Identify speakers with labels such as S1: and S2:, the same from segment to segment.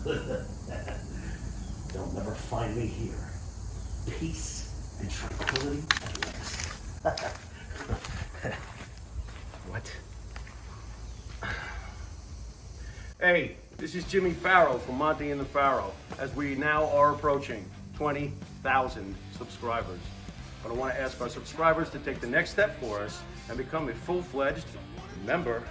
S1: They'll never find me here. Peace and tranquility at last.
S2: What? Hey, this is Jimmy Farrow from Monty and the Farrow, as we now are approaching 20,000 subscribers. But I want to ask our subscribers to take the next step for us and become a full-fledged member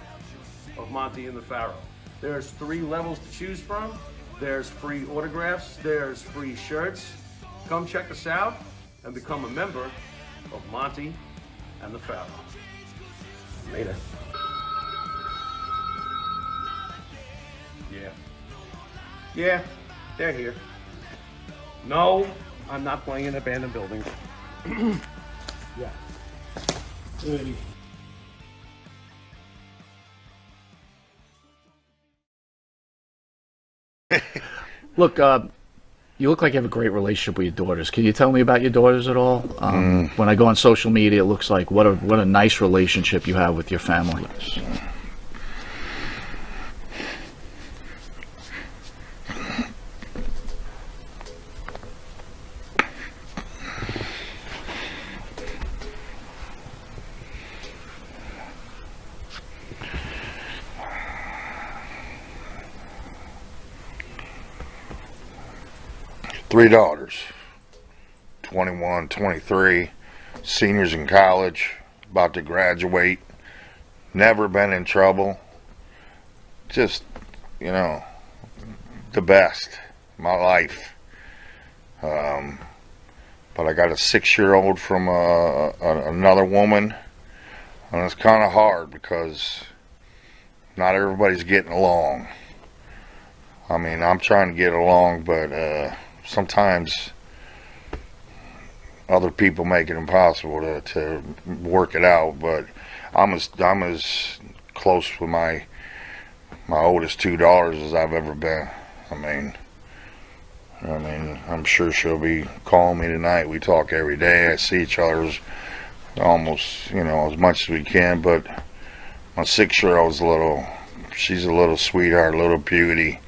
S2: of Monty and the Farrow. There's 3 levels to choose from. There's free autographs, there's free shirts. Come check us out and become a member of Monty and the Farrow. Later. Yeah, they're here. No, I'm not playing in abandoned buildings.
S1: Yeah. Hey.
S3: Look, you look like you have a great relationship with your daughters. Can you tell me about your daughters at all? When I go on social media, it looks like what a nice relationship you have with your family.
S4: Three daughters, 21, 23, seniors in college, about to graduate, never been in trouble, just, you know, the best, my life. But I got a 6-year-old from another woman, and it's kind of hard because not everybody's getting along. I mean, I'm trying to get along, but sometimes other people make it impossible to work it out. But I'm as close with my oldest 2 daughters as I've ever been. I mean, I'm sure she'll be calling me tonight. We talk every day. I see each other almost, you know, as much as we can. But my 6-year-old's she's a little sweetheart, a little beauty,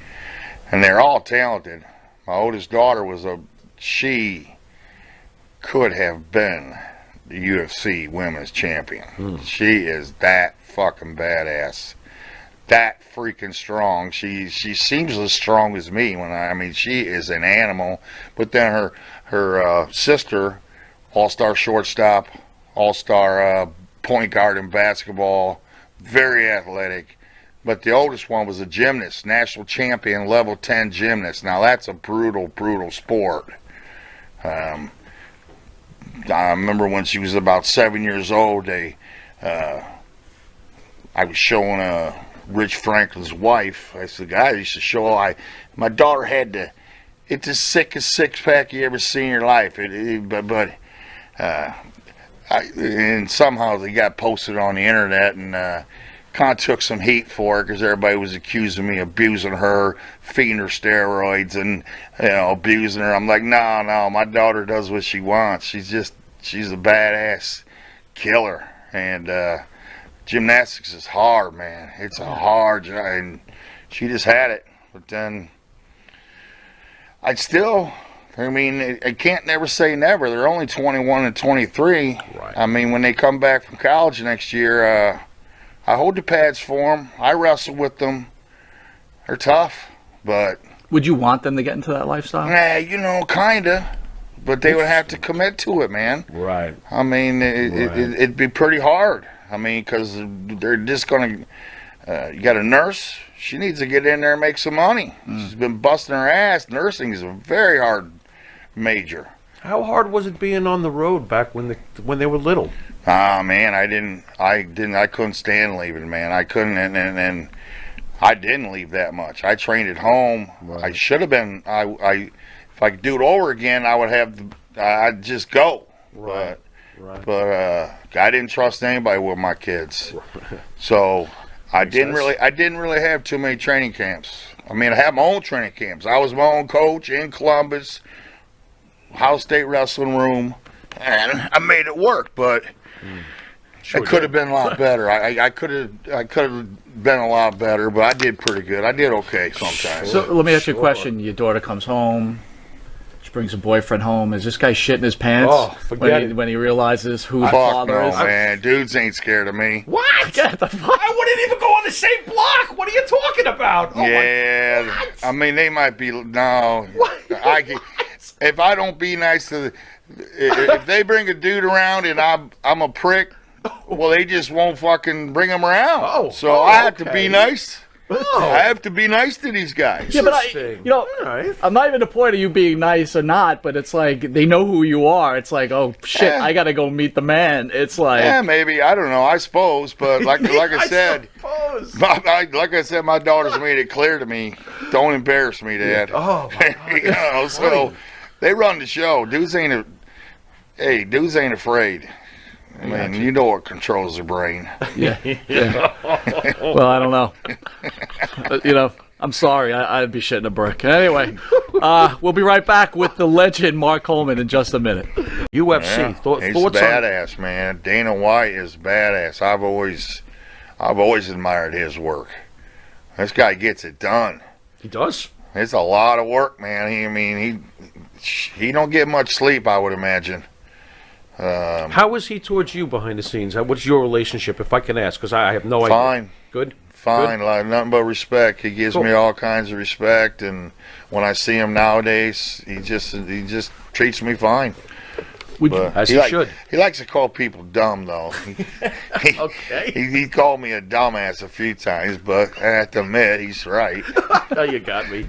S4: and they're all talented. My oldest daughter she could have been the UFC women's champion. She is that fucking badass. That freaking strong. She seems as strong as me I mean, she is an animal. But then her sister, all-star shortstop, all-star point guard in basketball, very athletic. But the oldest one was a gymnast, national champion, level 10 gymnast. Now that's a brutal, brutal sport. I remember when she was about 7 years old, I was showing Rich Franklin's wife. I said, "Guys, used to show my daughter had it's the sickest six-pack you ever seen in your life." And somehow they got posted on the internet, and kind of took some heat for it because everybody was accusing me of abusing her, feeding her steroids, and, you know, abusing her. I'm like, no, my daughter does what she wants. She's a badass killer. And gymnastics is hard, man. It's a hard job, and she just had it. But then I can't never say never. They're only 21 and 23.
S2: Right.
S4: I mean, when they come back from college next year, I hold the pads for them. I wrestle with them. They're tough, but...
S3: Would you want them to get into that lifestyle?
S4: Nah, you know, kinda. But they would have to commit to it, man.
S2: Right.
S4: I mean, it'd be pretty hard. I mean, because they're just going to... you got a nurse. She needs to get in there and make some money. She's been busting her ass. Nursing is a very hard major.
S5: How hard was it being on the road back when they were little?
S4: Ah, man, I couldn't stand leaving, man. I couldn't, and I didn't leave that much. I trained at home. Right. I should have been. If I could do it over again, I'd just go.
S5: Right.
S4: But I didn't trust anybody with my kids, so I didn't really have too many training camps. I mean, I had my own training camps. I was my own coach in Columbus, Ohio State Wrestling Room, and I made it work. But
S2: Sure
S4: I could have been a lot better. I could have been a lot better, but I did pretty good. I did okay sometimes.
S3: So let me ask you a
S2: Sure.
S3: question. Your daughter comes home. She brings a boyfriend home. Is this guy shitting his pants
S2: Oh, forget it.
S3: when he realizes who the
S4: Fuck
S3: father
S4: no,
S3: is?
S4: man. Dudes ain't scared of me.
S2: What?
S3: Get the fuck.
S2: I wouldn't even go on the same block. What are you talking about? Oh,
S4: Yeah, I mean they might be no. If I don't be nice to, if they bring a dude around and I'm a prick, well they just won't fucking bring him around.
S2: Oh,
S4: so I have to
S2: okay.
S4: be nice.
S2: Oh.
S4: I have to be nice to these guys.
S3: Yeah, but
S2: Interesting.
S3: you know,
S2: All right.
S3: I'm not even the point of you being nice or not, but it's like they know who you are. It's like, oh shit,
S4: Yeah.
S3: I gotta go meet the man. It's like,
S4: Yeah, maybe I don't know. I suppose, but like I said,
S2: suppose.
S4: like I said, my daughter's made it clear to me. Don't embarrass me, Dad.
S2: Oh, my God.
S4: You know, so they run the show. Dudes ain't afraid. I mean, you know what controls their brain.
S3: yeah. Well, I don't know. You know, I'm sorry. I'd be shitting a brick. Anyway, we'll be right back with the legend MarK Coleman in just a minute.
S2: UFC.
S4: Yeah, he's
S2: Thoughts on
S4: badass, man. Dana White is badass. I've always admired his work. This guy gets it done.
S2: He does.
S4: It's a lot of work, man. He don't get much sleep, I would imagine.
S5: How is he towards you behind the scenes? What's your relationship, if I can ask? Because I have no idea.
S4: Fine.
S5: Good?
S4: Fine, like nothing but respect. He gives me all kinds of respect, and when I see him nowadays, he just treats me fine. But
S5: As he should.
S4: He likes to call people dumb, though.
S2: Okay.
S4: He called me a dumbass a few times, but I have to admit he's right.
S2: Oh, you got me.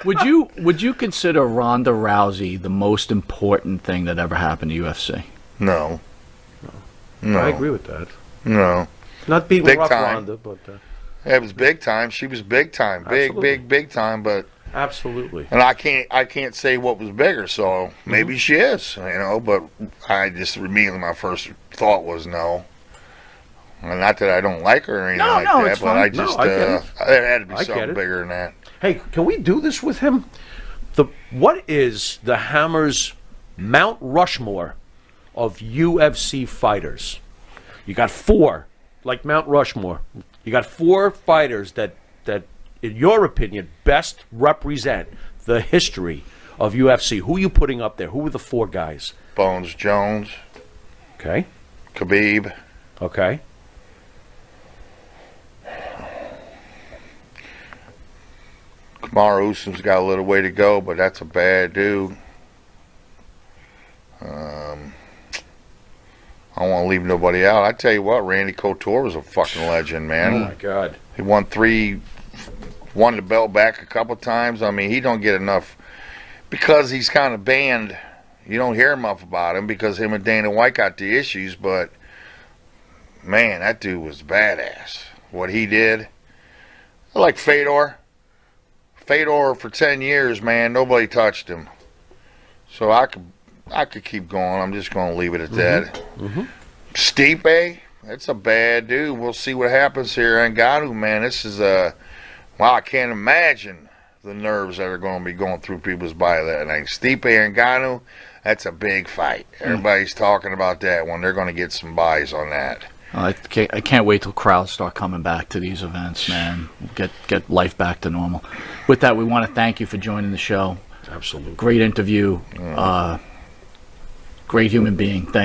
S3: Would you consider Rhonda Rousey the most important thing that ever happened to UFC?
S4: No. No.
S5: I agree with that.
S4: No.
S5: Not beating
S4: Big
S5: rough
S4: time.
S5: Ronda, but
S4: It was big time. She was big time.
S5: Absolutely.
S4: Big time, but
S5: absolutely.
S4: and I can't say what was bigger, so maybe she is, but I just immediately my first thought was no. And not that I don't like her or anything
S3: No,
S4: like
S3: no,
S4: that,
S3: it's
S4: but
S3: fine.
S4: I just
S5: No, I get it.
S4: there had to be
S5: I get
S4: something
S5: it.
S4: bigger than that.
S5: Hey, can we do this with him? What is the Hammer's Mount Rushmore of UFC fighters? You got 4, like Mount Rushmore. You got 4 fighters that, in your opinion, best represent the history of UFC. Who are you putting up there? Who are the 4 guys?
S4: Bones Jones,
S5: Okay.
S4: Khabib,
S5: Okay.
S4: Kamaru Usman's got a little way to go, but that's a bad dude. I don't want to leave nobody out. I tell you what, Randy Couture was a fucking legend, man.
S5: Oh my God.
S4: He won the belt back a couple times. I mean, he don't get enough because he's kind of banned. You don't hear enough about him because him and Dana White got the issues. But man, that dude was badass. What he did. I like Fedor. Fedor for 10 years, man. Nobody touched him. So I could keep going. I'm just going to leave it at that. Stipe, that's a bad dude. We'll see what happens here. Ngannou, man, this is I can't imagine the nerves that are going to be going through people's body that night. Stipe and Ngannou, that's a big fight. Everybody's talking about that one. They're going to get some buys on that.
S3: I can't wait till crowds start coming back to these events, man. Get life back to normal. With that, we want to thank you for joining the show.
S5: Absolutely.
S3: Great interview. Great human being. Thank you.